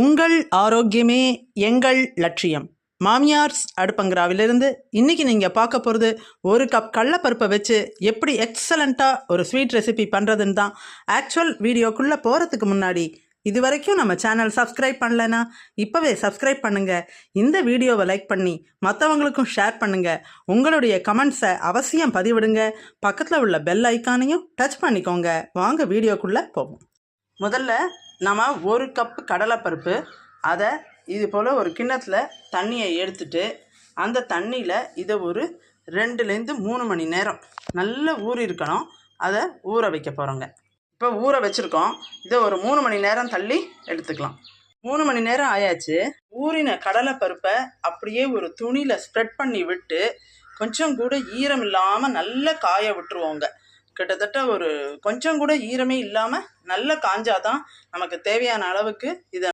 உங்கள் ஆரோக்கியமே எங்கள் லட்சியம். மாமியார்ஸ் அடுப்பங்கராவிலிருந்து இன்றைக்கி நீங்கள் பார்க்க போகிறது ஒரு கப் கடலைப்பருப்பை வச்சு எப்படி எக்ஸலண்ட்டாக ஒரு ஸ்வீட் ரெசிபி பண்ணுறதுன்னு தான். ஆக்சுவல் வீடியோக்குள்ளே போகிறதுக்கு முன்னாடி இது வரைக்கும் நம்ம சேனல் சப்ஸ்கிரைப் பண்ணலைன்னா இப்போவே சப்ஸ்கிரைப் பண்ணுங்கள். இந்த வீடியோவை லைக் பண்ணி மற்றவங்களுக்கும் ஷேர் பண்ணுங்கள். உங்களுடைய கமெண்ட்ஸை அவசியம் பதிவிடுங்க. பக்கத்தில் உள்ள பெல் ஐக்கானையும் டச் பண்ணிக்கோங்க. வாங்க வீடியோக்குள்ளே போவோம். முதல்ல நம்ம ஒரு கப் கடலைப்பருப்பு, அதை இது போல் ஒரு கிண்ணத்தில் தண்ணியை எடுத்துட்டு அந்த தண்ணியில் இதை ஒரு 2லேருந்து 3 மணி நேரம் நல்லா ஊறி இருக்கணும். அதை ஊற வைக்க போகிறோங்க. இப்போ ஊற வச்சுருக்கோம். இதை ஒரு 3 மணி நேரம் தள்ளி எடுத்துக்கலாம். 3 மணி நேரம் ஆயாச்சு. ஊறின கடலைப்பருப்பை அப்படியே ஒரு துணியில் ஸ்ப்ரெட் பண்ணி விட்டு கொஞ்சம் கூட ஈரம் இல்லாமல் நல்லா காய விட்டுருவோங்க. கிட்டத்தட்ட ஒரு கொஞ்சம் கூட ஈரமே இல்லாமல் நல்லா காஞ்சாதான் நமக்கு தேவையான அளவுக்கு இதை